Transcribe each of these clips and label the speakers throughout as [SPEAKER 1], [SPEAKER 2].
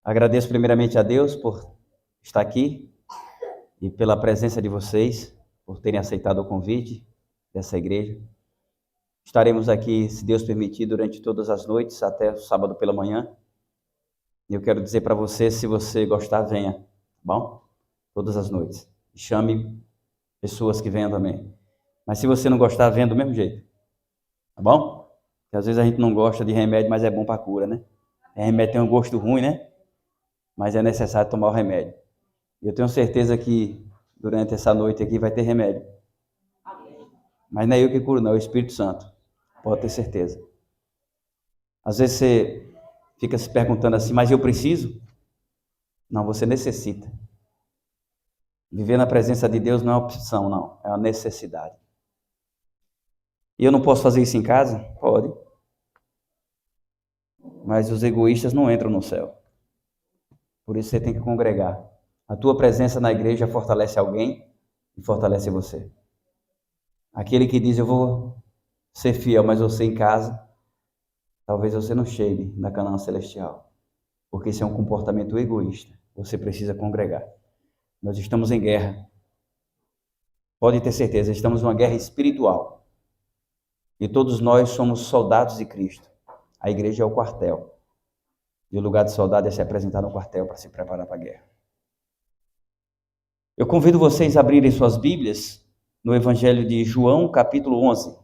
[SPEAKER 1] Agradeço primeiramente a Deus por estar aqui e pela presença de vocês, por terem aceitado o convite dessa igreja. Estaremos aqui, se Deus permitir, durante todas as noites, até o sábado pela manhã. E eu quero dizer para você, se você gostar, venha, tá bom? Todas as noites. Chame pessoas que venham também. Mas se você não gostar, venha do mesmo jeito, tá bom? Porque às vezes a gente não gosta de remédio, mas é bom para cura, né? Remédio tem um gosto ruim, né? Mas é necessário tomar o remédio. E eu tenho certeza que durante essa noite aqui vai ter remédio. Mas não é eu que curo, não, é o Espírito Santo. Pode ter certeza. Às vezes você fica se perguntando assim, mas eu preciso? Não, você necessita. Viver na presença de Deus não é uma opção, não. É uma necessidade. E eu não posso fazer isso em casa? Pode. Mas os egoístas não entram no céu. Por isso você tem que congregar. A tua presença na igreja fortalece alguém e fortalece você. Aquele que diz, eu vou ser fiel, mas você em casa, talvez você não chegue na Canaã celestial. Porque isso é um comportamento egoísta. Você precisa congregar. Nós estamos em guerra. Pode ter certeza, estamos numa guerra espiritual. E todos nós somos soldados de Cristo. A igreja é o quartel. E o lugar de soldado é se apresentar no quartel para se preparar para a guerra. Eu convido vocês a abrirem suas Bíblias no Evangelho de João, capítulo 11.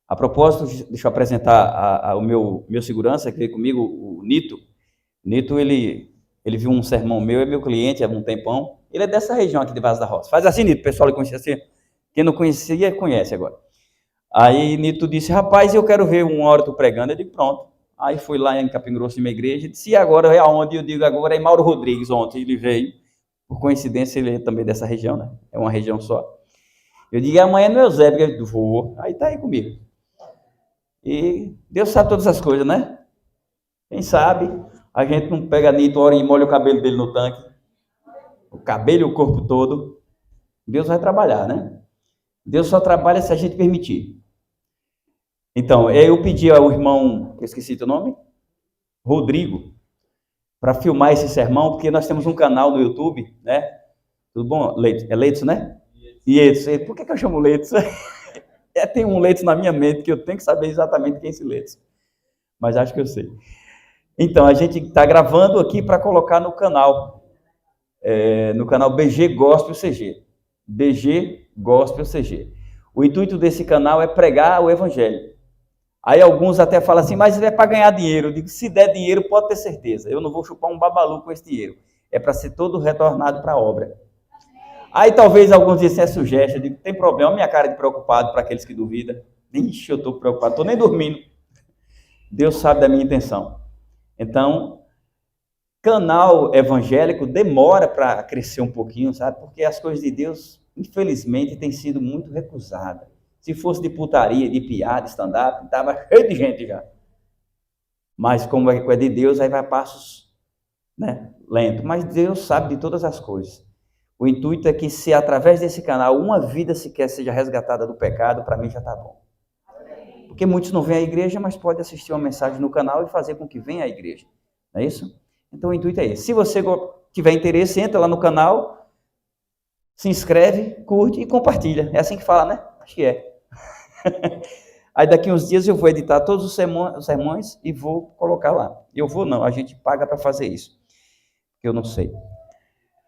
[SPEAKER 1] A propósito, deixa eu apresentar o meu segurança, que veio comigo, o Nito. Nito, ele viu um sermão meu, é meu cliente há um tempão. Ele é dessa região aqui de Vaz da Roça. Faz assim, Nito, o pessoal conhecia assim. Quem não conhecia, conhece agora. Aí Nito disse, rapaz, eu quero ver uma hora tu pregando. Eu digo, pronto. Aí fui lá em Capim Grosso, em uma igreja, e disse, e agora é aonde? Eu digo, agora é em Mauro Rodrigues, ontem ele veio. Por coincidência, ele é também dessa região, né? É uma região só. Eu digo, amanhã no Eusébio, eu vou. Aí tá aí comigo. E Deus sabe todas as coisas, né? Quem sabe, a gente não pega Nito, ora e molha o cabelo dele no tanque. O cabelo e o corpo todo. Deus vai trabalhar, né? Deus só trabalha se a gente permitir. Então, eu pedi ao irmão, eu esqueci teu nome? Rodrigo, para filmar esse sermão, porque nós temos um canal no YouTube, né? Tudo bom? Leito. É Leito, né? Isso. Por que eu chamo Leito? Tem um Leito na minha mente que eu tenho que saber exatamente quem é esse Leito. Mas acho que eu sei. Então, a gente está gravando aqui para colocar no canal BG Gospel CG. BG Gospel CG. O intuito desse canal é pregar o Evangelho. Aí alguns até falam assim, mas é para ganhar dinheiro. Eu digo, se der dinheiro, pode ter certeza. Eu não vou chupar um babalu com esse dinheiro. É para ser todo retornado para a obra. Aí talvez alguns dizem, é sugestão. Eu digo, tem problema, minha cara de preocupado para aqueles que duvidam. Ixi, eu estou preocupado, estou nem dormindo. Deus sabe da minha intenção. Então, canal evangélico demora para crescer um pouquinho, sabe? Porque as coisas de Deus, infelizmente, têm sido muito recusadas. Se fosse de putaria, de piada, stand-up, estava cheio de gente já. Mas como é de Deus, aí vai a passos, né, lento. Mas Deus sabe de todas as coisas. O intuito é que se através desse canal uma vida sequer seja resgatada do pecado, para mim já está bom. Porque muitos não vêm à igreja, mas pode assistir uma mensagem no canal e fazer com que venha à igreja. Não é isso? Então o intuito é esse. Se você tiver interesse, entra lá no canal, se inscreve, curte e compartilha. É assim que fala, né? Acho que é. Aí daqui uns dias eu vou editar todos os sermões e vou colocar lá. Eu vou não, a gente paga para fazer isso. Eu não sei.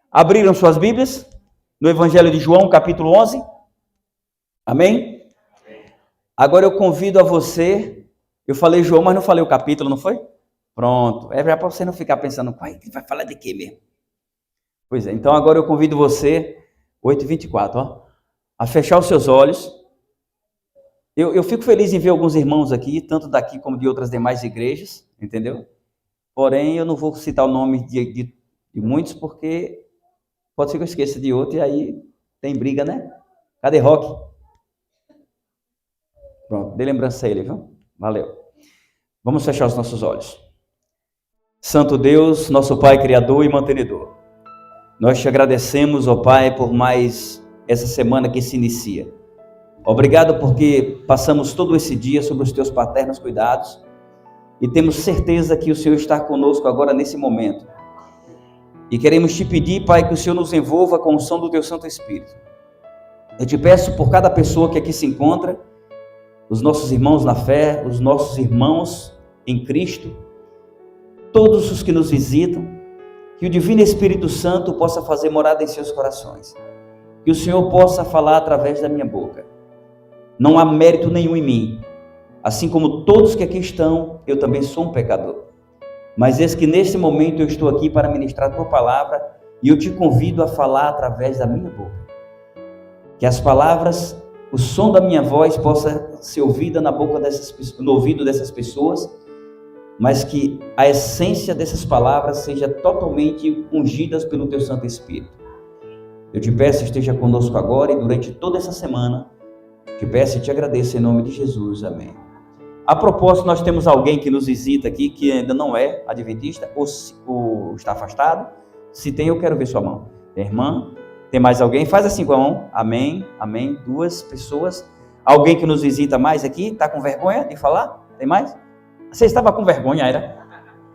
[SPEAKER 1] Abriram suas Bíblias no Evangelho de João, capítulo 11? Amém? Agora eu convido a você, eu falei João, mas não falei o capítulo, não foi? Pronto, é para você não ficar pensando, pai, vai falar de quê mesmo? Pois é, então agora eu convido você, 8h24, ó, a fechar os seus olhos. Eu fico feliz em ver alguns irmãos aqui, tanto daqui como de outras demais igrejas, entendeu? Porém, eu não vou citar o nome de muitos, porque pode ser que eu esqueça de outro, e aí tem briga, né? Cadê Roque? Pronto, dê lembrança a ele, viu? Valeu. Vamos fechar os nossos olhos. Santo Deus, nosso Pai Criador e Mantenedor, nós te agradecemos, ó Pai, por mais essa semana que se inicia. Obrigado porque passamos todo esse dia sob os teus paternos cuidados e temos certeza que o Senhor está conosco agora nesse momento. E queremos te pedir, Pai, que o Senhor nos envolva com o som do teu Santo Espírito. Eu te peço por cada pessoa que aqui se encontra, os nossos irmãos na fé, os nossos irmãos em Cristo, todos os que nos visitam, que o Divino Espírito Santo possa fazer morada em seus corações. Que o Senhor possa falar através da minha boca. Não há mérito nenhum em mim. Assim como todos que aqui estão, eu também sou um pecador. Mas eis que nesse momento eu estou aqui para ministrar a tua palavra e eu te convido a falar através da minha boca. Que as palavras, o som da minha voz possa ser ouvida na boca no ouvido dessas pessoas, mas que a essência dessas palavras seja totalmente ungidas pelo teu Santo Espírito. Eu te peço, esteja conosco agora e durante toda essa semana. Te peço e te agradeço em nome de Jesus. Amém. A propósito, nós temos alguém que nos visita aqui que ainda não é adventista ou está afastado. Se tem, eu quero ver sua mão. Tem irmã? Tem mais alguém? Faz assim com a mão. Amém, amém. 2 pessoas. Alguém que nos visita mais aqui? Está com vergonha de falar? Tem mais? Você estava com vergonha, era?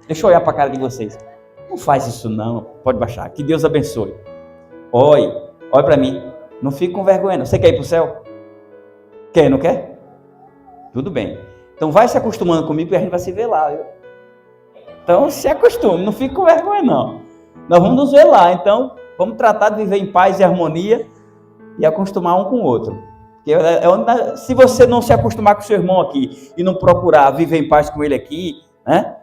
[SPEAKER 1] Deixa eu olhar para a cara de vocês. Não faz isso não. Pode baixar. Que Deus abençoe. Olhe para mim. Não fique com vergonha não. Você quer ir para o céu? Quer, não quer? Tudo bem. Então vai se acostumando comigo e a gente vai se ver lá, viu? Então se acostume, não fique com vergonha não. Nós vamos nos ver lá, então vamos tratar de viver em paz e harmonia e acostumar um com o outro. Porque se você não se acostumar com o seu irmão aqui e não procurar viver em paz com ele aqui, né?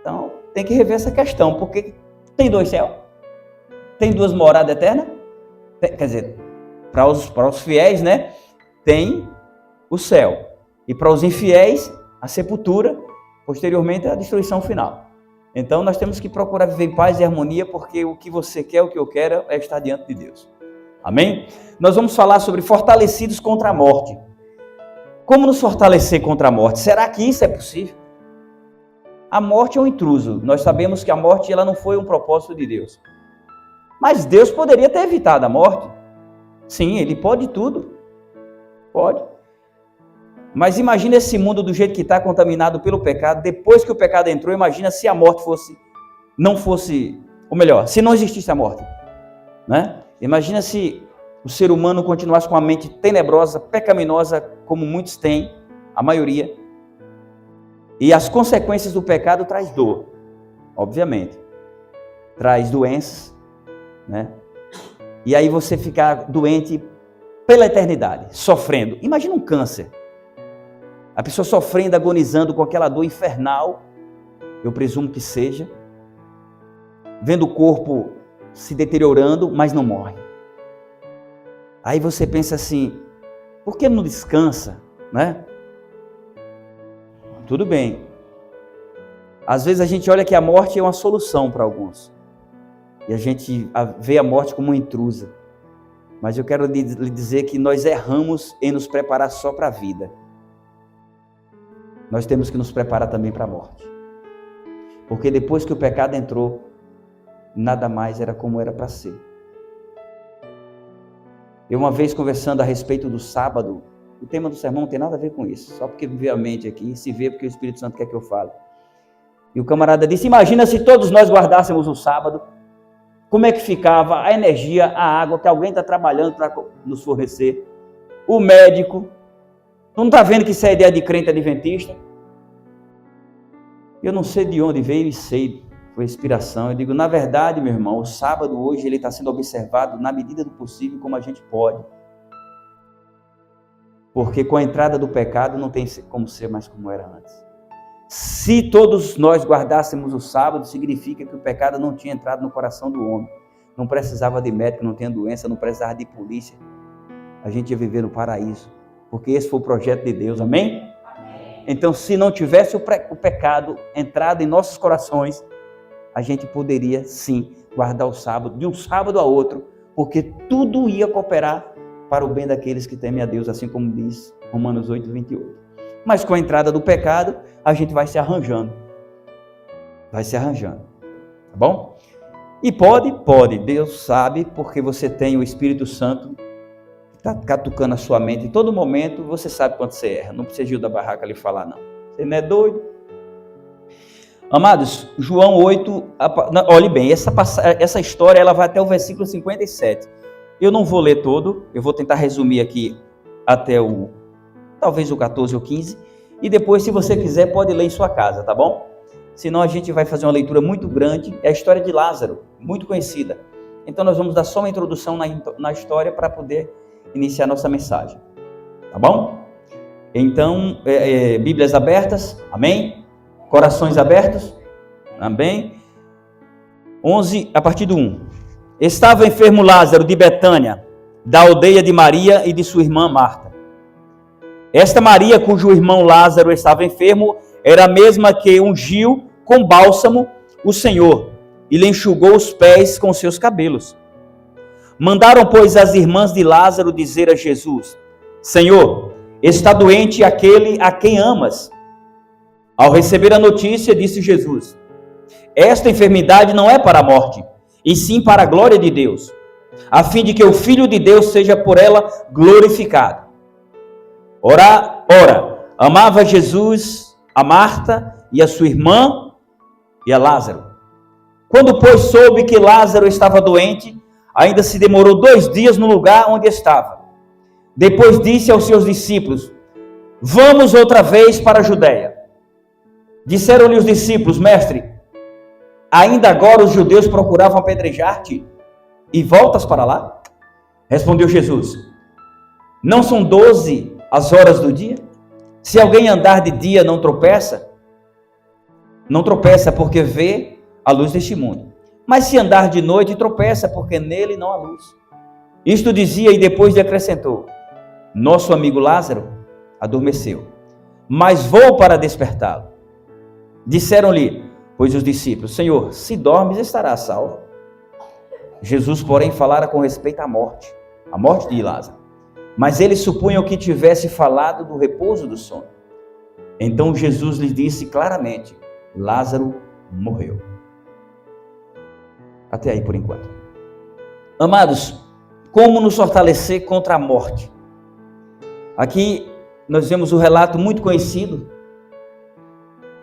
[SPEAKER 1] Então tem que rever essa questão, porque tem 2 céus, tem 2 moradas eternas, quer dizer, para os fiéis, né? Tem o céu. E para os infiéis, a sepultura, posteriormente a destruição final. Então nós temos que procurar viver em paz e harmonia, porque o que você quer, o que eu quero, é estar diante de Deus. Amém? Nós vamos falar sobre fortalecidos contra a morte. Como nos fortalecer contra a morte? Será que isso é possível? A morte é um intruso. Nós sabemos que a morte ela não foi um propósito de Deus. Mas Deus poderia ter evitado a morte. Sim, Ele pode tudo. Pode. Mas imagina esse mundo do jeito que está, contaminado pelo pecado. Depois que o pecado entrou, imagina se a morte não fosse, ou melhor, se não existisse a morte, né? Imagina se o ser humano continuasse com a mente tenebrosa, pecaminosa, como muitos têm, a maioria. E as consequências do pecado traz dor, obviamente. Traz doenças, né? E aí você ficar doente pela eternidade, sofrendo. Imagina um câncer. A pessoa sofrendo, agonizando com aquela dor infernal, eu presumo que seja, vendo o corpo se deteriorando, mas não morre. Aí você pensa assim, por que não descansa, né? Tudo bem. Às vezes a gente olha que a morte é uma solução para alguns. E a gente vê a morte como uma intrusa. Mas eu quero lhe dizer que nós erramos em nos preparar só para a vida. Nós temos que nos preparar também para a morte. Porque depois que o pecado entrou, nada mais era como era para ser. Eu uma vez conversando a respeito do sábado, o tema do sermão não tem nada a ver com isso, só porque me veio a mente aqui, se vê porque o Espírito Santo quer que eu fale. E o camarada disse, imagina se todos nós guardássemos o sábado, como é que ficava a energia, a água que alguém está trabalhando para nos fornecer, o médico. Tu não está vendo que isso é ideia de crente adventista? Eu não sei de onde veio e sei, foi inspiração. Eu digo, na verdade, meu irmão, o sábado hoje ele está sendo observado na medida do possível como a gente pode. Porque com a entrada do pecado não tem como ser mais como era antes. Se todos nós guardássemos o sábado, significa que o pecado não tinha entrado no coração do homem. Não precisava de médico, não tinha doença, não precisava de polícia. A gente ia viver no paraíso. Porque esse foi o projeto de Deus, amém? Amém. Então, se não tivesse o pecado entrado em nossos corações, a gente poderia, sim, guardar o sábado, de um sábado a outro, porque tudo ia cooperar para o bem daqueles que temem a Deus, assim como diz Romanos 8, 28. Mas com a entrada do pecado, a gente vai se arranjando. Vai se arranjando, tá bom? E pode, Deus sabe, porque você tem o Espírito Santo, está catucando a sua mente em todo momento, você sabe quando você erra. Não precisa Gil da Barraca lhe falar, não. Você não é doido? Amados, João 8, olhe bem, essa história ela vai até o versículo 57. Eu não vou ler todo, eu vou tentar resumir aqui até talvez o 14 ou 15, e depois, se você quiser, pode ler em sua casa, tá bom? Senão a gente vai fazer uma leitura muito grande, é a história de Lázaro, muito conhecida. Então nós vamos dar só uma introdução na história para poder iniciar nossa mensagem, tá bom? Então, Bíblias abertas, amém? Corações abertos, amém? 11, a partir do 1. Estava enfermo Lázaro de Betânia, da aldeia de Maria e de sua irmã Marta. Esta Maria, cujo irmão Lázaro estava enfermo, era a mesma que ungiu com bálsamo o Senhor e lhe enxugou os pés com seus cabelos. Mandaram, pois, as irmãs de Lázaro dizer a Jesus: Senhor, está doente aquele a quem amas. Ao receber a notícia, disse Jesus: esta enfermidade não é para a morte, e sim para a glória de Deus, a fim de que o Filho de Deus seja por ela glorificado. Ora, amava Jesus a Marta e a sua irmã e a Lázaro. Quando, pois, soube que Lázaro estava doente, ainda se demorou 2 dias no lugar onde estava. Depois disse aos seus discípulos: vamos outra vez para a Judeia. Disseram-lhe os discípulos: mestre, ainda agora os judeus procuravam apedrejar-te e voltas para lá? Respondeu Jesus: não são 12 as horas do dia? Se alguém andar de dia não tropeça porque vê a luz deste mundo. Mas se andar de noite tropeça porque nele não há luz. Isto dizia e depois lhe acrescentou: nosso amigo Lázaro adormeceu, mas vou para despertá-lo. Disseram-lhe, pois, os discípulos: Senhor, se dormes, estarás salvo. Jesus, porém, falara com respeito à morte de Lázaro. Mas eles supunham que tivesse falado do repouso do sono. Então Jesus lhes disse claramente: Lázaro morreu. Até aí por enquanto. Amados, como nos fortalecer contra a morte? Aqui nós vemos um relato muito conhecido.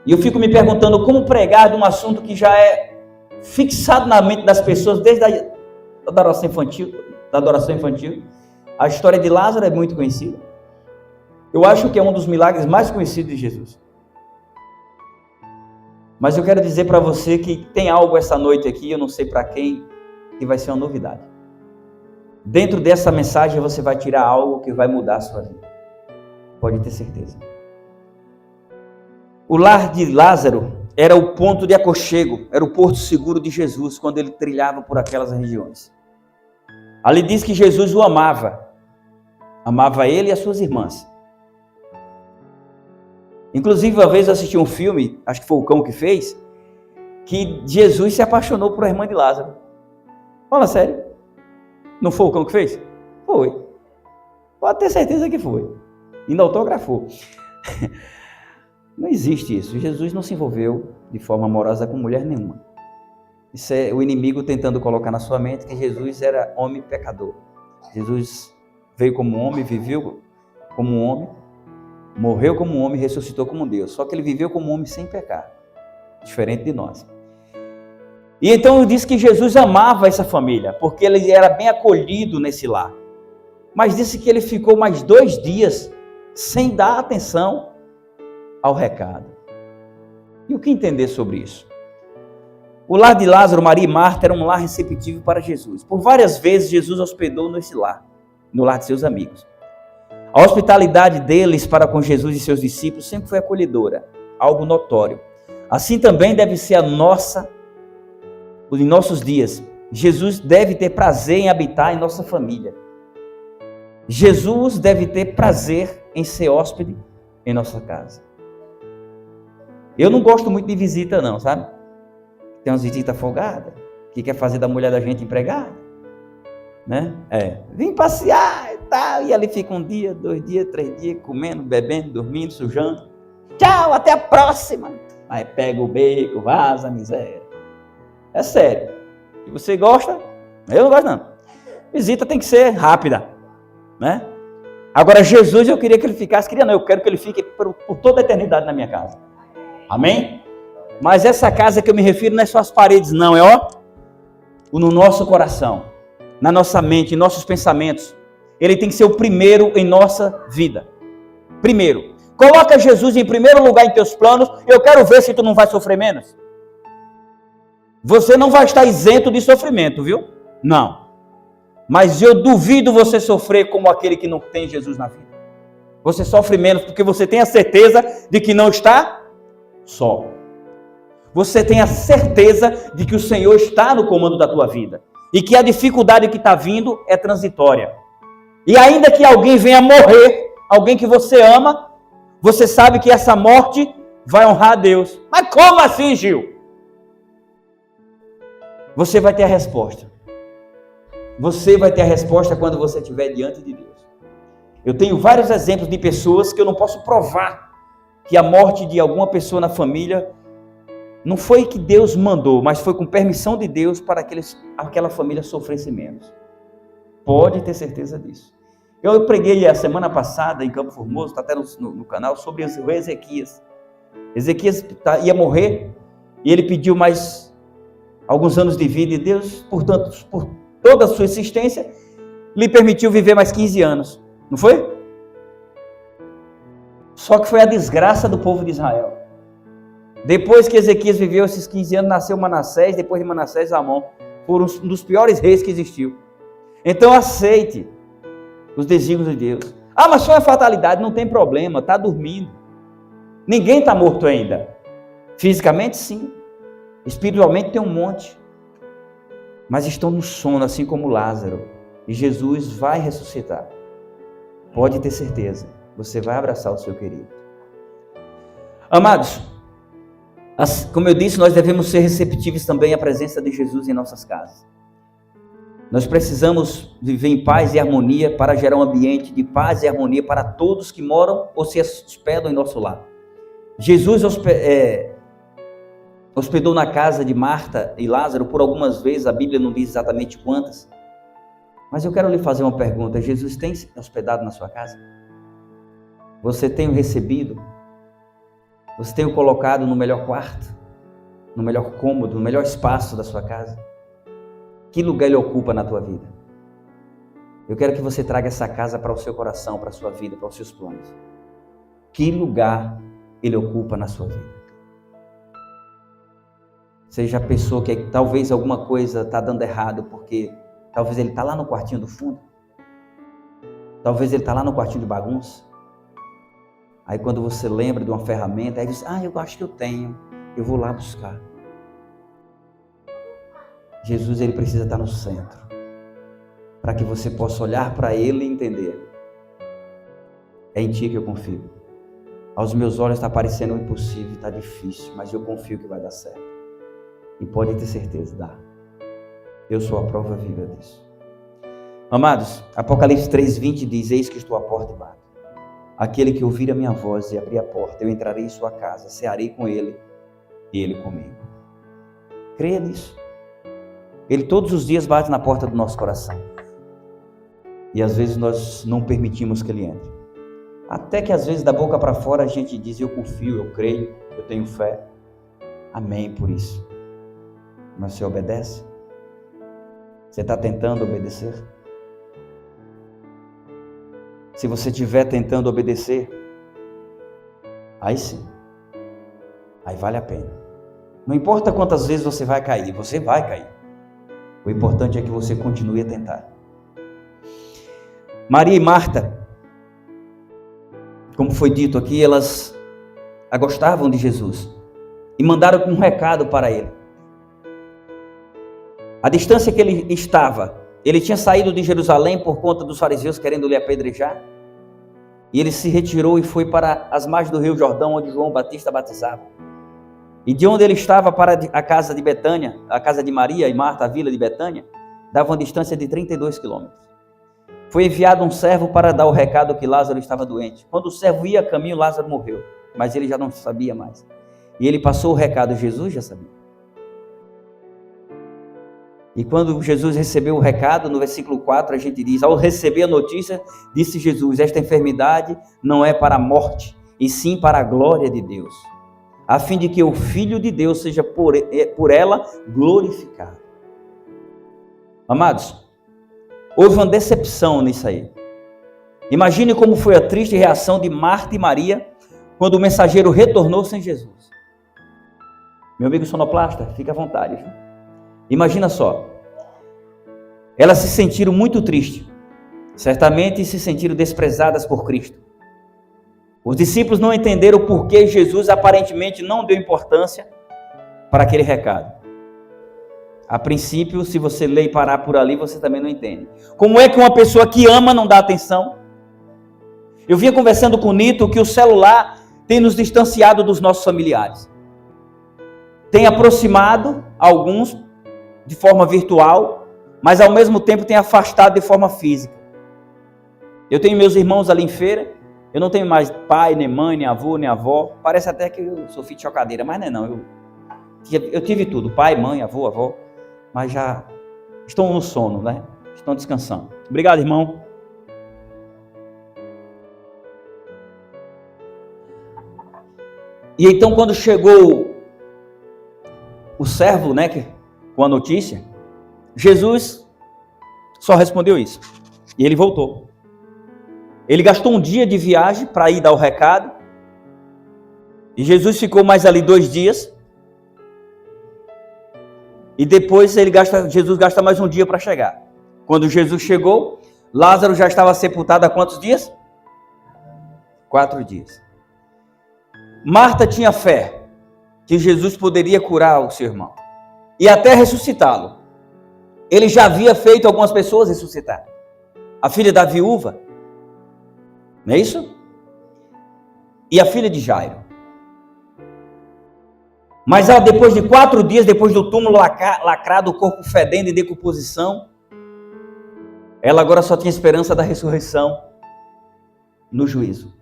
[SPEAKER 1] E eu fico me perguntando como pregar de um assunto que já é fixado na mente das pessoas desde a adoração infantil. A história de Lázaro é muito conhecida. Eu acho que é um dos milagres mais conhecidos de Jesus. Mas eu quero dizer para você que tem algo essa noite aqui, eu não sei para quem, que vai ser uma novidade. Dentro dessa mensagem você vai tirar algo que vai mudar a sua vida. Pode ter certeza. O lar de Lázaro era o ponto de aconchego, era o porto seguro de Jesus quando ele trilhava por aquelas regiões. Ali diz que Jesus o amava ele e as suas irmãs. Inclusive, uma vez eu assisti um filme, acho que foi o Cão que fez, que Jesus se apaixonou por a irmã de Lázaro. Fala sério. Não foi o Cão que fez? Foi. Pode ter certeza que foi. Ainda autografou. Não existe isso. Jesus não se envolveu de forma amorosa com mulher nenhuma. Isso é o inimigo tentando colocar na sua mente que Jesus era homem pecador. Jesus veio como homem, viveu como um homem, morreu como um homem, ressuscitou como Deus. Só que ele viveu como um homem sem pecar, diferente de nós. E então eu disse que Jesus amava essa família, porque ele era bem acolhido nesse lar. Mas disse que ele ficou mais 2 dias sem dar atenção ao recado. E o que entender sobre isso? O lar de Lázaro, Maria e Marta era um lar receptivo para Jesus. Por várias vezes Jesus hospedou nesse lar, no lar de seus amigos. A hospitalidade deles para com Jesus e seus discípulos sempre foi acolhedora, algo notório. Assim também deve ser em nossos dias. Jesus deve ter prazer em habitar em nossa família. Jesus deve ter prazer em ser hóspede em nossa casa. Eu não gosto muito de visita não, sabe? Tem umas visitas folgadas, que quer fazer da mulher da gente empregada, né? Vim passear e tal, e ali fica 1 dia, 2 dias, 3 dias, comendo, bebendo, dormindo, sujando. Tchau, até a próxima. Aí pega o beco, vaza, miséria. É sério. Se você gosta, eu não gosto não. Visita tem que ser rápida, né? Agora Jesus, eu queria que ele ficasse, eu quero que ele fique por toda a eternidade na minha casa. Amém? Mas essa casa que eu me refiro não é só as paredes, não. É no nosso coração, na nossa mente, em nossos pensamentos. Ele tem que ser o primeiro em nossa vida. Primeiro. Coloca Jesus em primeiro lugar em teus planos. Eu quero ver se tu não vai sofrer menos. Você não vai estar isento de sofrimento, viu? Não. Mas eu duvido você sofrer como aquele que não tem Jesus na vida. Você sofre menos porque você tem a certeza de que não está só. Você tem a certeza de que o Senhor está no comando da tua vida. E que a dificuldade que está vindo é transitória. E ainda que alguém venha morrer, alguém que você ama, você sabe que essa morte vai honrar a Deus. Mas como assim, Gil? Você vai ter a resposta. Você vai ter a resposta quando você estiver diante de Deus. Eu tenho vários exemplos de pessoas que eu não posso provar que a morte de alguma pessoa na família não foi que Deus mandou, mas foi com permissão de Deus para que aquela família sofresse menos. Pode ter certeza disso. Eu preguei a semana passada em Campo Formoso, está até no canal, sobre o Ezequias. Ezequias ia morrer e ele pediu mais alguns anos de vida e Deus, portanto, por toda a sua existência, lhe permitiu viver mais 15 anos. Não foi? Só que foi a desgraça do povo de Israel. Depois que Ezequias viveu esses 15 anos, nasceu Manassés, depois de Manassés, Amon. Foram um dos piores reis que existiu. Então aceite os desígnios de Deus. Ah, mas só é fatalidade, não tem problema, está dormindo. Ninguém está morto ainda. Fisicamente, sim. Espiritualmente tem um monte. Mas estão no sono, assim como Lázaro. E Jesus vai ressuscitar. Pode ter certeza. Você vai abraçar o seu querido. Amados, como eu disse, nós devemos ser receptivos também à presença de Jesus em nossas casas. Nós precisamos viver em paz e harmonia para gerar um ambiente de paz e harmonia para todos que moram ou se hospedam em nosso lar. Jesus hospedou na casa de Marta e Lázaro por algumas vezes, a Bíblia não diz exatamente quantas. Mas eu quero lhe fazer uma pergunta. Jesus tem se hospedado na sua casa? Você tem o recebido? Você tem o colocado no melhor quarto? No melhor cômodo, no melhor espaço da sua casa? Que lugar ele ocupa na tua vida? Eu quero que você traga essa casa para o seu coração, para a sua vida, para os seus planos. Que lugar ele ocupa na sua vida? Você já pensou que talvez alguma coisa está dando errado porque talvez ele está lá no quartinho do fundo? Talvez ele está lá no quartinho de bagunça? Aí quando você lembra de uma ferramenta, aí diz, eu acho que eu tenho, eu vou lá buscar. Jesus, ele precisa estar no centro, para que você possa olhar para ele e entender. É em ti que eu confio. Aos meus olhos está parecendo impossível, está difícil, mas eu confio que vai dar certo. E pode ter certeza, dá. Eu sou a prova viva disso. Amados, Apocalipse 3:20 diz, eis que estou à porta e bato. Aquele que ouvir a minha voz e abrir a porta, eu entrarei em sua casa, cearei com ele e ele comigo. Creia nisso. Ele todos os dias bate na porta do nosso coração. E às vezes nós não permitimos que ele entre. Até que às vezes da boca para fora a gente diz, eu confio, eu creio, eu tenho fé. Amém por isso. Mas você obedece? Você está tentando obedecer? Se você estiver tentando obedecer, aí sim, aí vale a pena. Não importa quantas vezes você vai cair. O importante é que você continue a tentar. Maria e Marta, como foi dito aqui, elas gostavam de Jesus e mandaram um recado para ele. A distância que ele estava, ele tinha saído de Jerusalém por conta dos fariseus querendo lhe apedrejar. E ele se retirou e foi para as margens do Rio Jordão, onde João Batista batizava. E de onde ele estava para a casa de Betânia, a casa de Maria e Marta, a vila de Betânia, dava uma distância de 32 quilômetros. Foi enviado um servo para dar o recado que Lázaro estava doente. Quando o servo ia a caminho, Lázaro morreu, mas ele já não sabia mais. E ele passou o recado, Jesus já sabia. E quando Jesus recebeu o recado, no versículo 4, a gente diz, ao receber a notícia, disse Jesus, esta enfermidade não é para a morte, e sim para a glória de Deus. a fim de que o Filho de Deus seja por ela glorificado. Amados, houve uma decepção nisso aí. Imagine como foi a triste reação de Marta e Maria quando o mensageiro retornou sem Jesus. Meu amigo sonoplasta, fica à vontade. Viu? Imagina só. Elas se sentiram muito tristes. Certamente se sentiram desprezadas por Cristo. Os discípulos não entenderam por que Jesus aparentemente não deu importância para aquele recado. A princípio, se você ler e parar por ali, você também não entende. Como é que uma pessoa que ama não dá atenção? Eu vinha conversando com o Nito que o celular tem nos distanciado dos nossos familiares. Tem aproximado alguns de forma virtual, mas ao mesmo tempo tem afastado de forma física. Eu tenho meus irmãos ali em feira, eu não tenho mais pai, nem mãe, nem avô, nem avó. Parece até que eu sou filho de chocadeira, mas não é não. Eu tive tudo, pai, mãe, avô, avó, mas já estão no sono, né? Estão descansando. Obrigado, irmão. E então quando chegou o servo, né, com a notícia, Jesus só respondeu isso. E ele voltou. Ele gastou um dia de viagem para ir dar o recado. E Jesus ficou mais ali 2 dias. E depois Jesus gasta mais um dia para chegar. Quando Jesus chegou, Lázaro já estava sepultado há quantos dias? 4 dias. Marta tinha fé que Jesus poderia curar o seu irmão e até ressuscitá-lo. Ele já havia feito algumas pessoas ressuscitar. A filha da viúva, não é isso? E a filha de Jairo. Mas depois de 4 dias, depois do túmulo lacrado, o corpo fedendo em decomposição, ela agora só tinha esperança da ressurreição no juízo,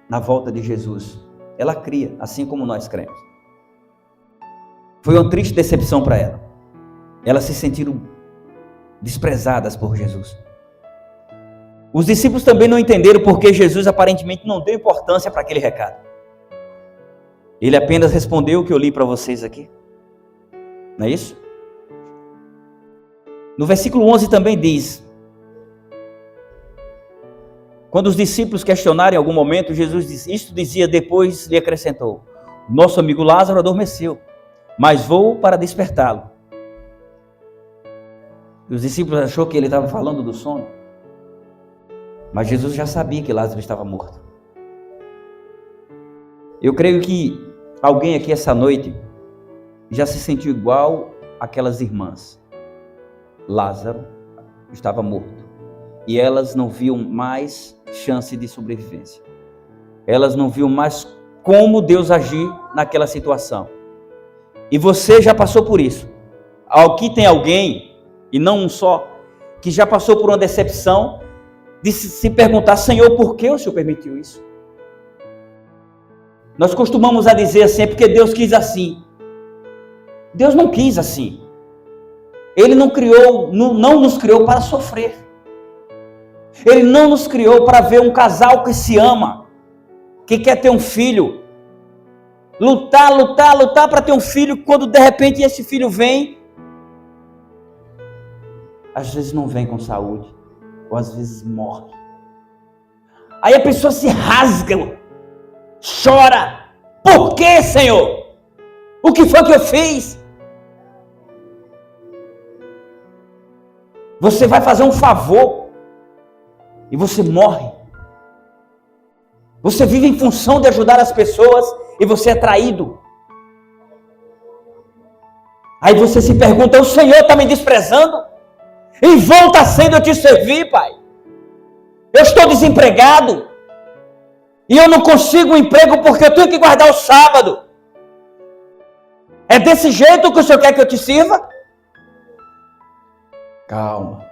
[SPEAKER 1] na volta de Jesus. Ela cria, assim como nós cremos. Foi uma triste decepção para ela. Elas se sentiram desprezadas por Jesus. Os discípulos também não entenderam porque Jesus aparentemente não deu importância para aquele recado. Ele apenas respondeu o que eu li para vocês aqui. Não é isso? No versículo 11 também diz: quando os discípulos questionaram em algum momento, Jesus dizia, depois lhe acrescentou: nosso amigo Lázaro adormeceu, mas vou para despertá-lo. E os discípulos acharam que ele estava falando do sono. Mas Jesus já sabia que Lázaro estava morto. Eu creio que alguém aqui essa noite já se sentiu igual aquelas irmãs. Lázaro estava morto. E elas não viam mais chance de sobrevivência. Elas não viam mais como Deus agir naquela situação. E você já passou por isso. Aqui tem alguém, e não um só, que já passou por uma decepção de se perguntar: Senhor, por que o Senhor permitiu isso? Nós costumamos a dizer assim: é porque Deus quis assim. Deus não quis assim. Ele não nos criou para sofrer. Ele não nos criou para ver um casal que se ama, que quer ter um filho, lutar para ter um filho, quando de repente esse filho vem, às vezes não vem com saúde, ou às vezes morre. Aí a pessoa se rasga, chora: por que, Senhor? O que foi que eu fiz? Você vai fazer um favor e você morre. Você vive em função de ajudar as pessoas e você é traído. Aí você se pergunta: o Senhor está me desprezando? Em vão está sendo eu te servir, Pai. Eu estou desempregado e eu não consigo um emprego porque eu tenho que guardar o sábado. É desse jeito que o Senhor quer que eu te sirva? Calma.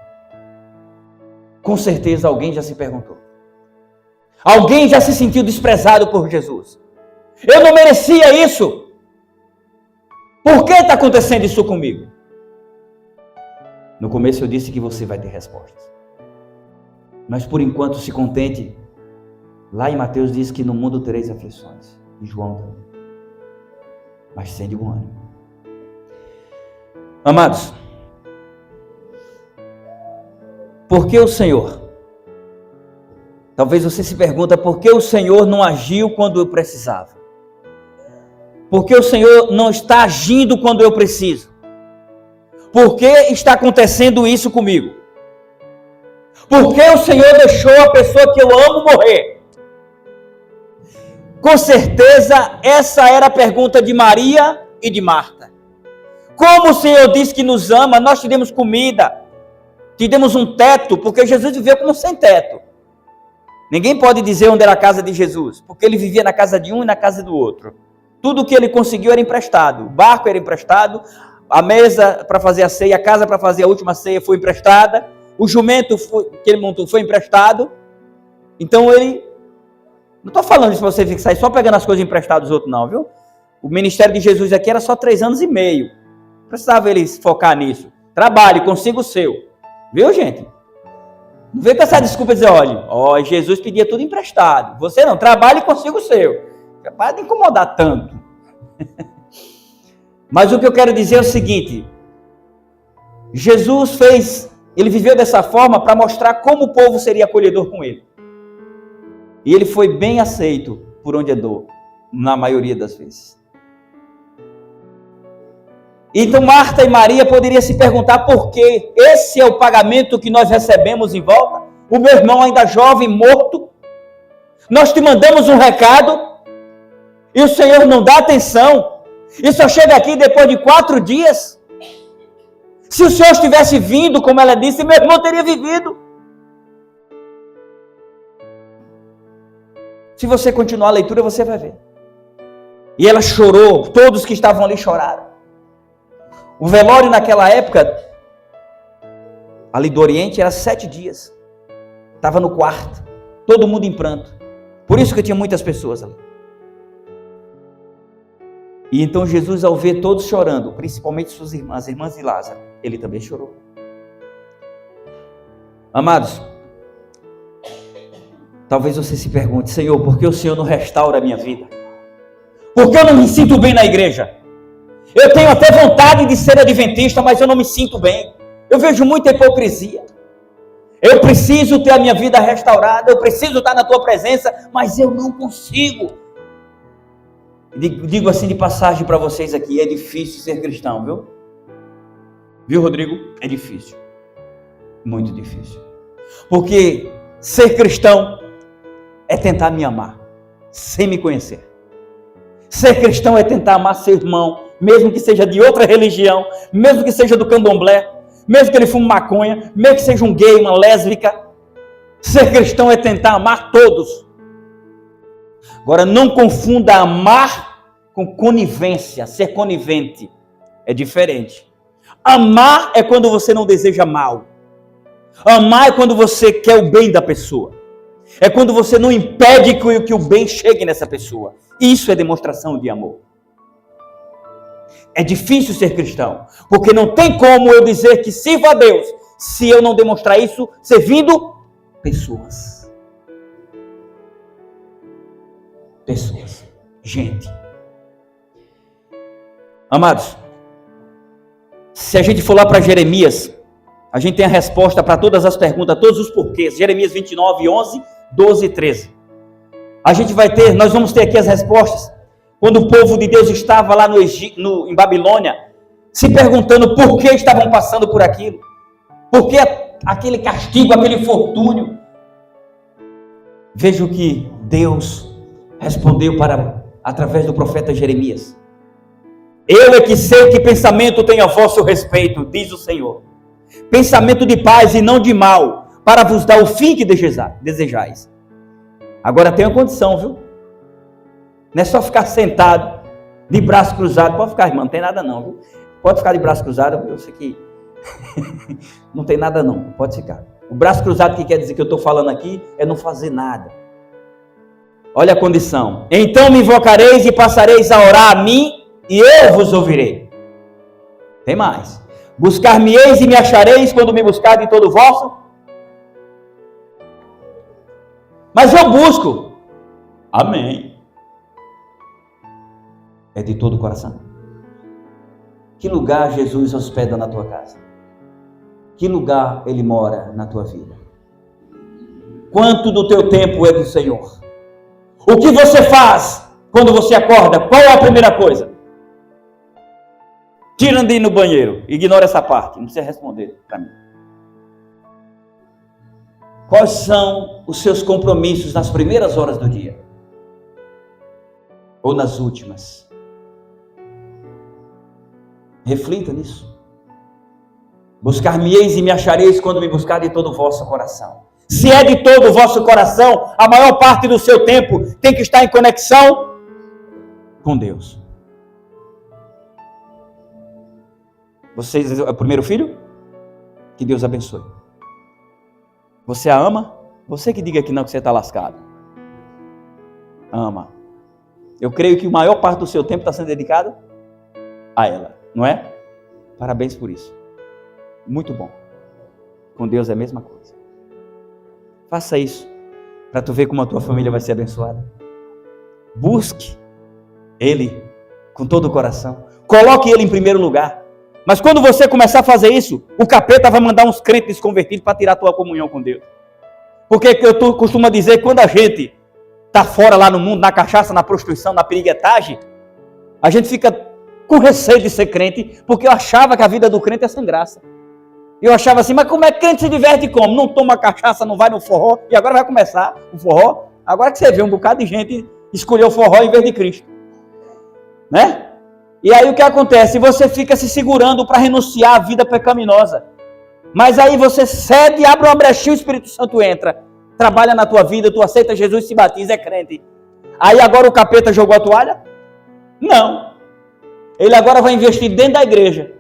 [SPEAKER 1] Com certeza alguém já se perguntou. Alguém já se sentiu desprezado por Jesus. Eu não merecia isso. Por que está acontecendo isso comigo? No começo eu disse que você vai ter respostas. Mas por enquanto se contente. Lá em Mateus diz que no mundo tereis aflições. E João também. mas sede bom ânimo. Amados, por que o Senhor? Talvez você se pergunta, por que o Senhor não agiu quando eu precisava? Por que o Senhor não está agindo quando eu preciso? Por que está acontecendo isso comigo? Por que o Senhor deixou a pessoa que eu amo morrer? Com certeza, essa era a pergunta de Maria e de Marta. Como o Senhor diz que nos ama, nós te demos comida, te demos um teto, porque Jesus viveu como sem teto. Ninguém pode dizer onde era a casa de Jesus, porque ele vivia na casa de um e na casa do outro. Tudo que ele conseguiu era emprestado. O barco era emprestado, a mesa para fazer a ceia, a casa para fazer a última ceia foi emprestada, o jumento que ele montou foi emprestado. Então ele... Não estou falando isso para você sair só pegando as coisas emprestadas dos outros, não, viu? O ministério de Jesus aqui era só 3 anos e meio. Não precisava ele focar nisso. Trabalhe, consiga o seu. Viu, gente? Não vem com essa desculpa de dizer, olha, Jesus pedia tudo emprestado. Você não, trabalhe e consiga o seu. Para de incomodar tanto. Mas o que eu quero dizer é o seguinte. Jesus ele viveu dessa forma para mostrar como o povo seria acolhedor com ele. E ele foi bem aceito por onde andou, na maioria das vezes. Então Marta e Maria poderiam se perguntar por quê? Esse é o pagamento que nós recebemos em volta? O meu irmão ainda jovem, morto? Nós te mandamos um recado e o Senhor não dá atenção e só chega aqui depois de 4 dias? Se o Senhor estivesse vindo, como ela disse, meu irmão teria vivido. Se você continuar a leitura, você vai ver. E ela chorou, todos que estavam ali choraram. O velório naquela época, ali do Oriente, era 7 dias. Estava no quarto, todo mundo em pranto. Por isso que tinha muitas pessoas ali. E então Jesus, ao ver todos chorando, principalmente suas irmãs, as irmãs de Lázaro, ele também chorou. Amados, talvez você se pergunte, Senhor, por que o Senhor não restaura a minha vida? Por que eu não me sinto bem na igreja? Eu tenho até vontade de ser adventista, mas eu não me sinto bem. Eu vejo muita hipocrisia. Eu preciso ter a minha vida restaurada, eu preciso estar na tua presença, mas eu não consigo. Digo assim de passagem para vocês aqui, é difícil ser cristão, viu? Viu, Rodrigo? É difícil. Muito difícil. Porque ser cristão é tentar me amar, sem me conhecer. Ser cristão é tentar amar seu irmão, mesmo que seja de outra religião, mesmo que seja do candomblé, mesmo que ele fume maconha, mesmo que seja um gay, uma lésbica. Ser cristão é tentar amar todos. Agora, não confunda amar com conivência, ser conivente. É diferente. Amar é quando você não deseja mal. Amar é quando você quer o bem da pessoa. É quando você não impede que o bem chegue nessa pessoa. Isso é demonstração de amor. É difícil ser cristão, porque não tem como eu dizer que sirvo a Deus, se eu não demonstrar isso servindo pessoas. Pessoas. Gente. Amados, se a gente for lá para Jeremias, a gente tem a resposta para todas as perguntas, todos os porquês. Jeremias 29, 11, 12 e 13. Nós vamos ter aqui as respostas. Quando o povo de Deus estava lá em Babilônia, se perguntando por que estavam passando por aquilo. Por que aquele castigo, aquele infortúnio. Veja o que Deus respondeu através do profeta Jeremias. Eu é que sei que pensamento tenho a vosso respeito, diz o Senhor. Pensamento de paz e não de mal, para vos dar o fim que desejais. Agora tem uma condição, viu? Não é só ficar sentado, de braço cruzado. Pode ficar, irmão, não tem nada não, viu? Pode ficar de braço cruzado, eu sei que não tem nada não, pode ficar. O braço cruzado que quer dizer que eu estou falando aqui é não fazer nada. Olha a condição. Então me invocareis e passareis a orar a mim e eu vos ouvirei. Tem mais. Buscar-me-eis e me achareis quando me buscar de todo o vosso. Mas eu busco. Amém. É de todo o coração? Que lugar Jesus hospeda na tua casa? Que lugar Ele mora na tua vida? Quanto do teu tempo é do Senhor? O que você faz quando você acorda? Qual é a primeira coisa? Tira de ir no banheiro. Ignora essa parte. Não precisa responder para mim. Quais são os seus compromissos nas primeiras horas do dia? Ou nas últimas? Reflita nisso. Buscar-me-eis e me achareis quando me buscar de todo o vosso coração. Se é de todo o vosso coração, a maior parte do seu tempo tem que estar em conexão com Deus. Vocês é o primeiro filho? Que Deus abençoe. Você a ama? Você que diga que não, que você está lascado. Ama. Eu creio que a maior parte do seu tempo está sendo dedicado a ela, não é? Parabéns por isso. Muito bom. Com Deus é a mesma coisa. Faça isso, para tu ver como a tua família vai ser abençoada. Busque Ele com todo o coração. Coloque Ele em primeiro lugar. Mas quando você começar a fazer isso, o capeta vai mandar uns crentes desconvertidos para tirar a tua comunhão com Deus. Porque eu costumo dizer que quando a gente está fora lá no mundo, na cachaça, na prostituição, na piriguetagem, a gente fica com receio de ser crente, porque eu achava que a vida do crente é sem graça. Eu achava assim, mas como é que crente se diverte como? Não toma cachaça, não vai no forró, e agora vai começar o forró. Agora que você vê um bocado de gente escolher o forró em vez de Cristo. Né? E aí o que acontece? Você fica se segurando para renunciar à vida pecaminosa. Mas aí você cede, abre uma brechinha, o Espírito Santo entra. Trabalha na tua vida, tu aceita Jesus, se batiza, é crente. Aí agora o capeta jogou a toalha? Não. Ele agora vai investir dentro da igreja.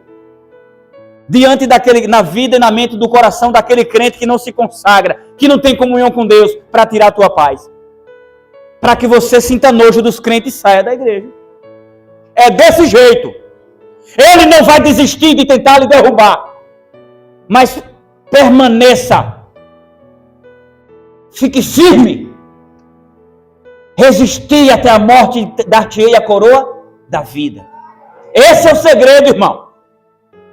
[SPEAKER 1] Diante daquele, na vida e na mente do coração daquele crente que não se consagra, que não tem comunhão com Deus, para tirar a tua paz. Para que você sinta nojo dos crentes e saia da igreja. É desse jeito. Ele não vai desistir de tentar lhe derrubar. Mas permaneça. Fique firme. Resistir até a morte, dar-te-ei a coroa da vida. Esse é o segredo, irmão.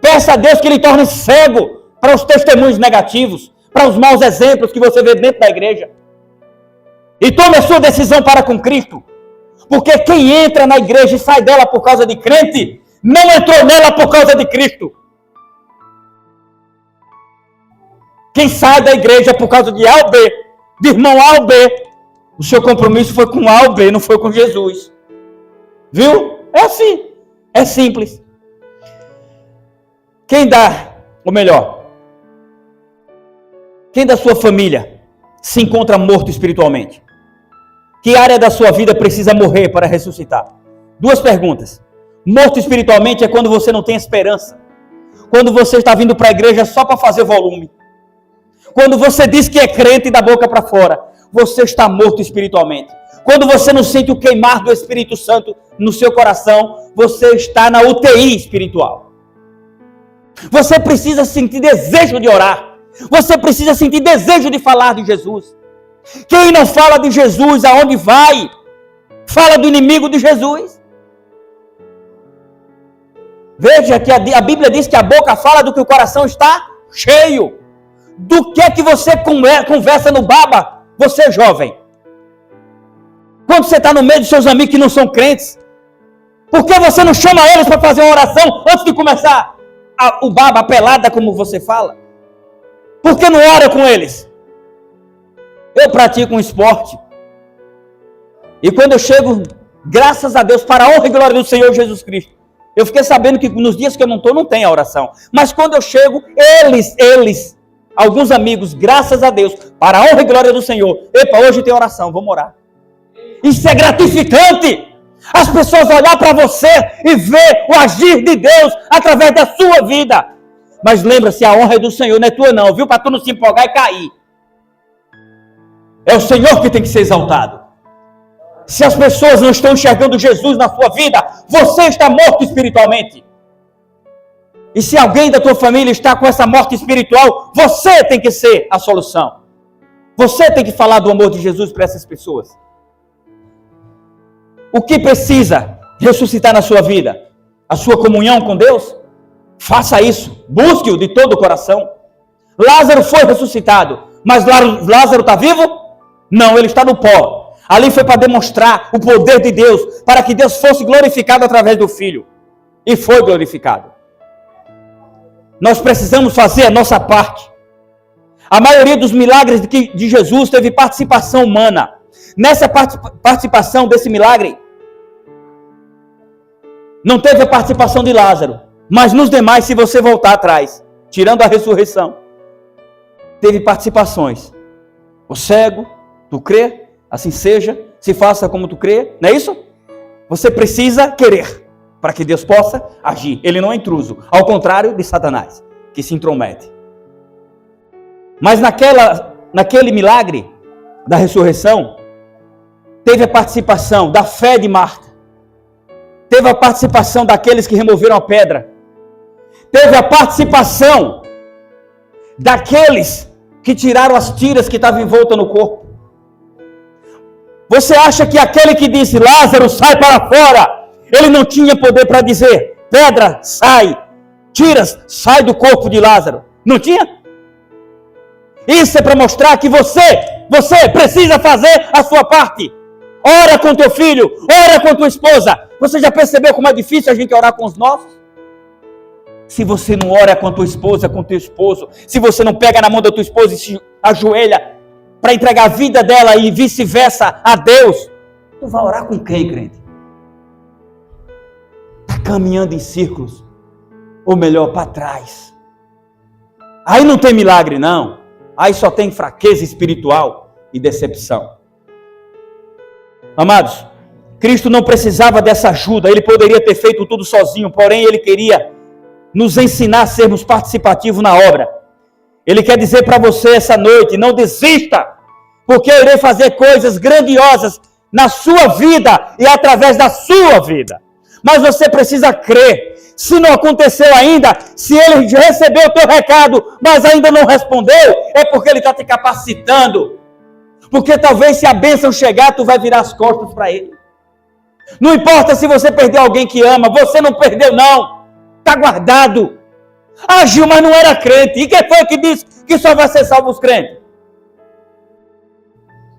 [SPEAKER 1] Peça a Deus que Ele torne cego para os testemunhos negativos, para os maus exemplos que você vê dentro da igreja. E tome a sua decisão para com Cristo. Porque quem entra na igreja e sai dela por causa de crente, não entrou nela por causa de Cristo. Quem sai da igreja por causa de A ou B, de irmão A ou B, o seu compromisso foi com A ou B, não foi com Jesus. Viu? É assim. É simples. Quem da sua família se encontra morto espiritualmente? Que área da sua vida precisa morrer para ressuscitar? 2 perguntas. Morto espiritualmente é quando você não tem esperança. Quando você está vindo para a igreja só para fazer volume. Quando você diz que é crente da boca para fora, você está morto espiritualmente. Quando você não sente o queimar do Espírito Santo no seu coração, você está na UTI espiritual. Você precisa sentir desejo de orar. Você precisa sentir desejo de falar de Jesus. Quem não fala de Jesus, aonde vai? Fala do inimigo de Jesus. Veja que a Bíblia diz que a boca fala do que o coração está cheio. Do que é que você conversa no baba, você jovem? Quando você está no meio dos seus amigos que não são crentes, por que você não chama eles para fazer uma oração antes de começar o baba, a pelada, como você fala? Por que não ora com eles? Eu pratico um esporte. E quando eu chego, graças a Deus, para a honra e glória do Senhor Jesus Cristo, eu fiquei sabendo que nos dias que eu não estou, não tem a oração. Mas quando eu chego, eles, alguns amigos, graças a Deus, para a honra e glória do Senhor, epa, hoje tem oração, vamos orar. Isso é gratificante. As pessoas olhar para você e ver o agir de Deus através da sua vida. Mas lembra-se, a honra é do Senhor, não é tua não, viu? Para tu não se empolgar e cair. É o Senhor que tem que ser exaltado. Se as pessoas não estão enxergando Jesus na sua vida, você está morto espiritualmente. E se alguém da tua família está com essa morte espiritual, você tem que ser a solução. Você tem que falar do amor de Jesus para essas pessoas. O que precisa ressuscitar na sua vida a sua comunhão com Deus, faça isso. Busque-o de todo o coração. Lázaro foi ressuscitado, mas Lázaro está vivo? Não, ele está no pó. Ali foi para demonstrar o poder de Deus, para que Deus fosse glorificado através do Filho. E foi glorificado. Nós precisamos fazer a nossa parte. A maioria dos milagres de Jesus teve participação humana. Nessa participação desse milagre, não teve a participação de Lázaro. Mas nos demais, se você voltar atrás, tirando a ressurreição, teve participações. O cego, tu crê, assim seja, se faça como tu crê, não é isso? Você precisa querer, para que Deus possa agir. Ele não é intruso, ao contrário de Satanás, que se intromete. Mas naquele milagre da ressurreição, teve a participação da fé de Marta, teve a participação daqueles que removeram a pedra, teve a participação daqueles que tiraram as tiras que estavam envoltas no corpo. Você acha que aquele que disse, Lázaro, sai para fora, ele não tinha poder para dizer, pedra, sai, tiras, sai do corpo de Lázaro? Não tinha? Isso é para mostrar que você precisa fazer a sua parte. Ora com teu filho, ora com tua esposa. Você já percebeu como é difícil a gente orar com os nossos? Se você não ora com tua esposa, com teu esposo, se você não pega na mão da tua esposa e se ajoelha para entregar a vida dela e vice-versa a Deus, tu vai orar com quem, crente? Está caminhando em círculos, ou melhor, para trás. Aí não tem milagre não, aí só tem fraqueza espiritual e decepção. Amados, Cristo não precisava dessa ajuda, ele poderia ter feito tudo sozinho, porém ele queria nos ensinar a sermos participativos na obra. Ele quer dizer para você essa noite, não desista, porque eu irei fazer coisas grandiosas na sua vida e através da sua vida. Mas você precisa crer. Se não aconteceu ainda, se ele recebeu o teu recado, mas ainda não respondeu, é porque ele está te capacitando. Porque talvez se a bênção chegar, tu vai virar as costas para ele. Não importa se você perdeu alguém que ama, você não perdeu não. Está guardado. Agiu, mas não era crente. E quem foi que disse que só vai ser salvo os crentes?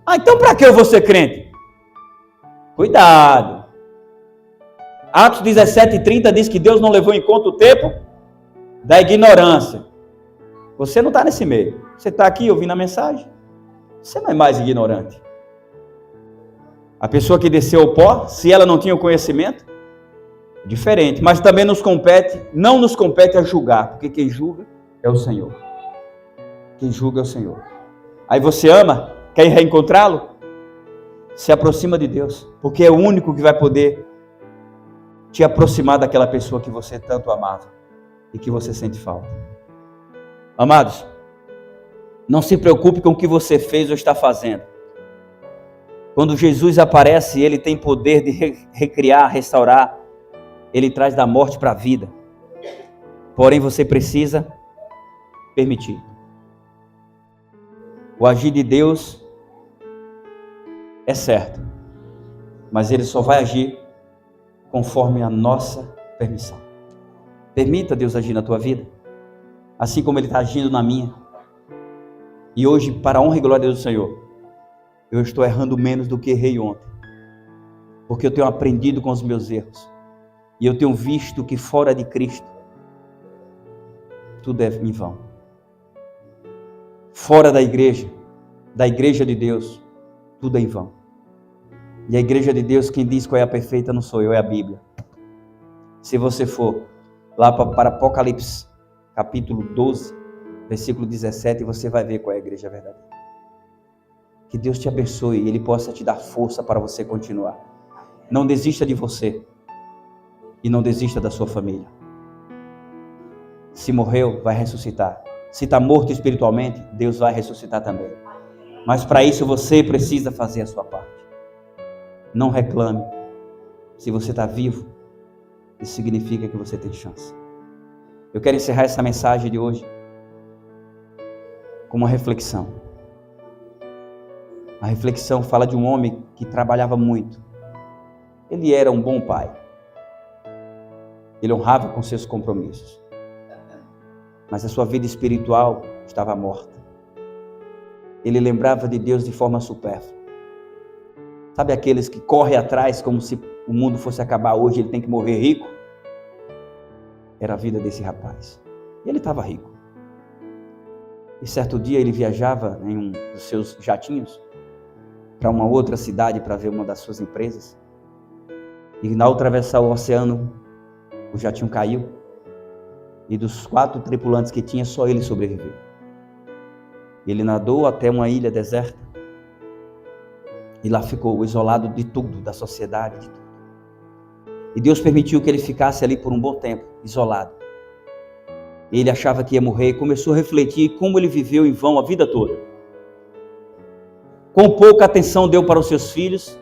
[SPEAKER 1] Então para que eu vou ser crente? Cuidado. Atos 17:30 diz que Deus não levou em conta o tempo da ignorância. Você não está nesse meio. Você está aqui ouvindo a mensagem. Você não é mais ignorante. A pessoa que desceu ao pó, se ela não tinha o conhecimento, diferente. Mas também não nos compete a julgar, porque quem julga é o Senhor. Quem julga é o Senhor. Aí você ama, quer reencontrá-lo? Se aproxima de Deus, porque é o único que vai poder te aproximar daquela pessoa que você tanto amava e que você sente falta. Amados, não se preocupe com o que você fez ou está fazendo. Quando Jesus aparece, ele tem poder de recriar, restaurar. Ele traz da morte para a vida. Porém, você precisa permitir. O agir de Deus é certo, mas ele só vai agir conforme a nossa permissão. Permita Deus agir na tua vida, assim como ele está agindo na minha. E hoje, para a honra e glória do Senhor, eu estou errando menos do que errei ontem, porque eu tenho aprendido com os meus erros, e eu tenho visto que fora de Cristo, tudo é em vão. Fora da igreja de Deus, tudo é em vão. E a igreja de Deus, quem diz qual é a perfeita não sou eu, é a Bíblia. Se você for lá para Apocalipse, capítulo 12, versículo 17, você vai ver qual é a igreja verdadeira. Que Deus te abençoe e Ele possa te dar força para você continuar. Não desista de você e não desista da sua família. Se morreu, vai ressuscitar. Se está morto espiritualmente, Deus vai ressuscitar também. Mas para isso você precisa fazer a sua parte. Não reclame. Se você está vivo, isso significa que você tem chance. Eu quero encerrar essa mensagem de hoje com uma reflexão. A reflexão fala de um homem que trabalhava muito. Ele era um bom pai. Ele honrava com seus compromissos. Mas a sua vida espiritual estava morta. Ele lembrava de Deus de forma supérflua. Sabe aqueles que correm atrás como se o mundo fosse acabar hoje, ele tem que morrer rico? Era a vida desse rapaz. E ele estava rico. E certo dia ele viajava em um dos seus jatinhos para uma outra cidade para ver uma das suas empresas. E ao atravessar o oceano, o jatinho caiu. E dos 4 tripulantes que tinha, só ele sobreviveu. Ele nadou até uma ilha deserta. E lá ficou isolado de tudo, da sociedade, de tudo. E Deus permitiu que ele ficasse ali por um bom tempo, isolado. Ele achava que ia morrer e começou a refletir como ele viveu em vão a vida toda. Com pouca atenção deu para os seus filhos.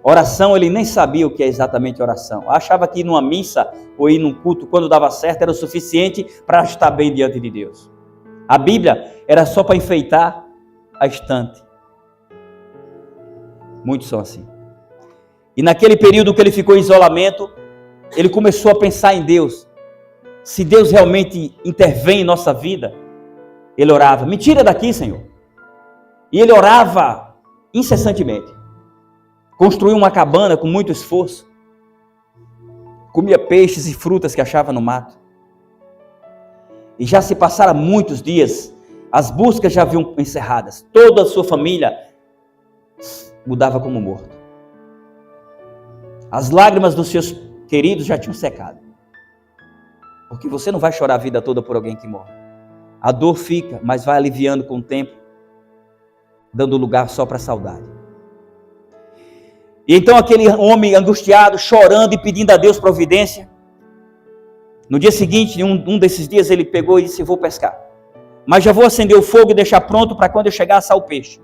[SPEAKER 1] Oração, ele nem sabia o que é exatamente oração. Achava que ir numa missa ou ir num culto, quando dava certo, era o suficiente para estar bem diante de Deus. A Bíblia era só para enfeitar a estante. Muitos são assim. E naquele período que ele ficou em isolamento, ele começou a pensar em Deus. Se Deus realmente intervém em nossa vida, ele orava: me tira daqui, Senhor. E ele orava incessantemente. Construiu uma cabana com muito esforço. Comia peixes e frutas que achava no mato. E já se passaram muitos dias, as buscas já haviam encerradas. Toda a sua família mudava como morto. As lágrimas dos seus queridos já tinham secado. Porque você não vai chorar a vida toda por alguém que morre. A dor fica, mas vai aliviando com o tempo, dando lugar só para a saudade. E então aquele homem angustiado, chorando e pedindo a Deus providência. No dia seguinte, um desses dias, ele pegou e disse: vou pescar. Mas já vou acender o fogo e deixar pronto para quando eu chegar assar o peixe.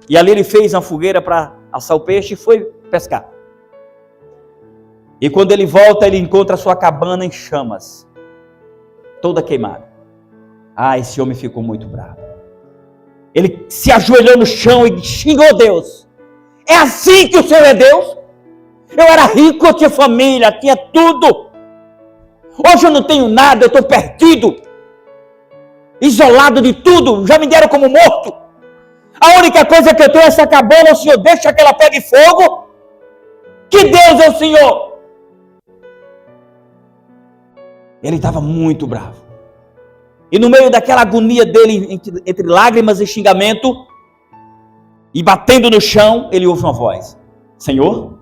[SPEAKER 1] E ali ele fez uma fogueira para assar o peixe e foi pescar. E quando ele volta, ele encontra a sua cabana em chamas, toda queimada. Esse homem ficou muito bravo. Ele se ajoelhou no chão e xingou Deus. É assim que o Senhor é Deus? Eu era rico, eu tinha família, tinha tudo. Hoje eu não tenho nada, eu estou perdido, isolado de tudo, já me deram como morto. A única coisa que eu tenho é essa cabana, o Senhor deixa que ela pegue fogo? Que Deus é o Senhor? Ele estava muito bravo. E no meio daquela agonia dele, entre lágrimas e xingamento, e batendo no chão, ele ouve uma voz: Senhor?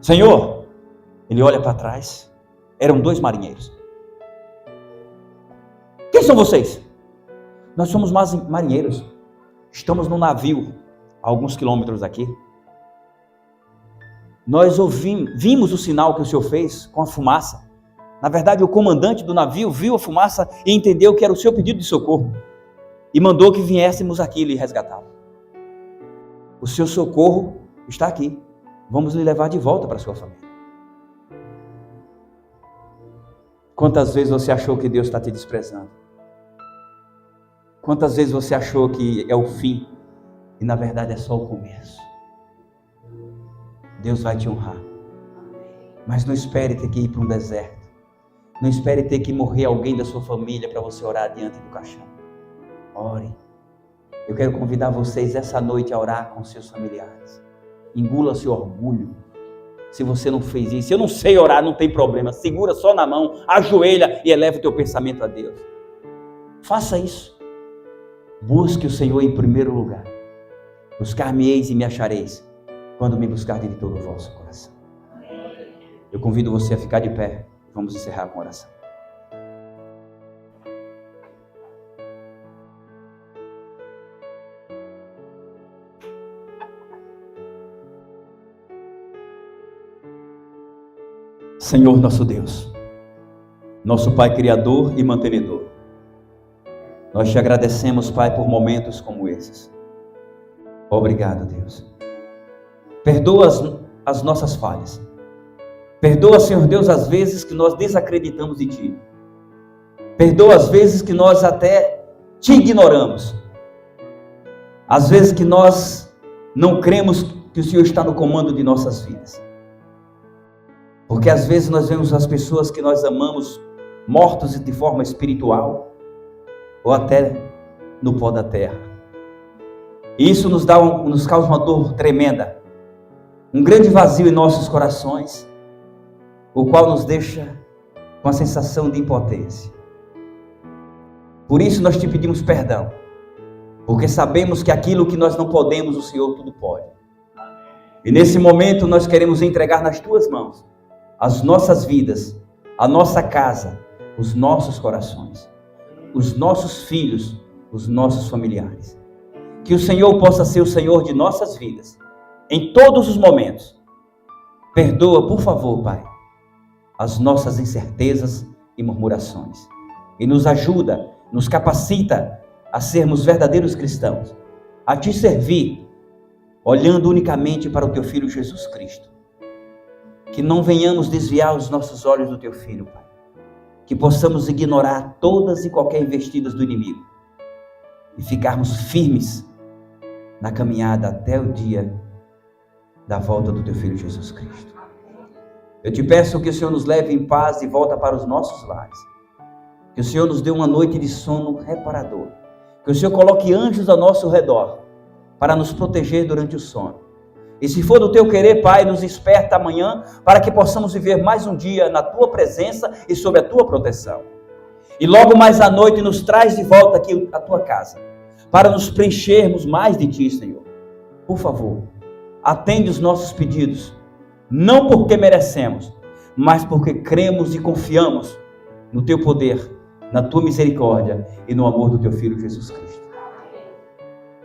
[SPEAKER 1] Senhor? Ele olha para trás, eram 2 marinheiros. Quem são vocês? Nós somos marinheiros, estamos num navio, a alguns quilômetros daqui. Nós vimos o sinal que o Senhor fez com a fumaça. Na verdade, o comandante do navio viu a fumaça e entendeu que era o seu pedido de socorro. E mandou que viéssemos aqui lhe resgatá-lo. O seu socorro está aqui. Vamos lhe levar de volta para a sua família. Quantas vezes você achou que Deus está te desprezando? Quantas vezes você achou que é o fim? E na verdade é só o começo. Deus vai te honrar. Mas não espere ter que ir para um deserto. Não espere ter que morrer alguém da sua família para você orar diante do caixão. Ore. Eu quero convidar vocês essa noite a orar com seus familiares. Engula seu orgulho. Se você não fez isso, eu não sei orar, não tem problema. Segura só na mão, ajoelha e eleva o teu pensamento a Deus. Faça isso. Busque o Senhor em primeiro lugar. Buscar-me-eis e me achareis, quando me buscardes de todo o vosso coração. Eu convido você a ficar de pé. Vamos encerrar com oração. Senhor nosso Deus, nosso Pai Criador e Mantenedor, nós te agradecemos, Pai, por momentos como esses. Obrigado, Deus. Perdoa as nossas falhas. Perdoa, Senhor Deus, as vezes que nós desacreditamos em Ti. Perdoa as vezes que nós até Te ignoramos. As vezes que nós não cremos que o Senhor está no comando de nossas vidas. Porque às vezes nós vemos as pessoas que nós amamos mortos de forma espiritual, ou até no pó da terra. E isso nos causa uma dor tremenda, um grande vazio em nossos corações, o qual nos deixa com a sensação de impotência. Por isso nós te pedimos perdão, porque sabemos que aquilo que nós não podemos, o Senhor tudo pode. E nesse momento nós queremos entregar nas tuas mãos as nossas vidas, a nossa casa, os nossos corações, os nossos filhos, os nossos familiares. Que o Senhor possa ser o Senhor de nossas vidas, em todos os momentos. Perdoa, por favor, Pai, as nossas incertezas e murmurações. E nos ajuda, nos capacita a sermos verdadeiros cristãos, a te servir, olhando unicamente para o teu Filho Jesus Cristo. Que não venhamos desviar os nossos olhos do teu Filho, Pai. Que possamos ignorar todas e qualquer investidas do inimigo e ficarmos firmes na caminhada até o dia da volta do teu Filho Jesus Cristo. Eu te peço que o Senhor nos leve em paz de volta para os nossos lares. Que o Senhor nos dê uma noite de sono reparador. Que o Senhor coloque anjos ao nosso redor para nos proteger durante o sono. E se for do teu querer, Pai, nos desperta amanhã para que possamos viver mais um dia na tua presença e sob a tua proteção. E logo mais à noite nos traz de volta aqui à tua casa para nos preenchermos mais de ti, Senhor. Por favor, atende os nossos pedidos, não porque merecemos, mas porque cremos e confiamos no teu poder, na tua misericórdia e no amor do teu Filho Jesus Cristo.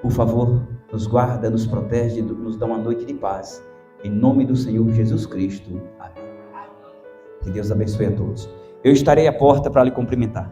[SPEAKER 1] Por favor, nos guarda, nos protege, nos dá uma noite de paz. Em nome do Senhor Jesus Cristo. Amém. Que Deus abençoe a todos. Eu estarei à porta para lhe cumprimentar.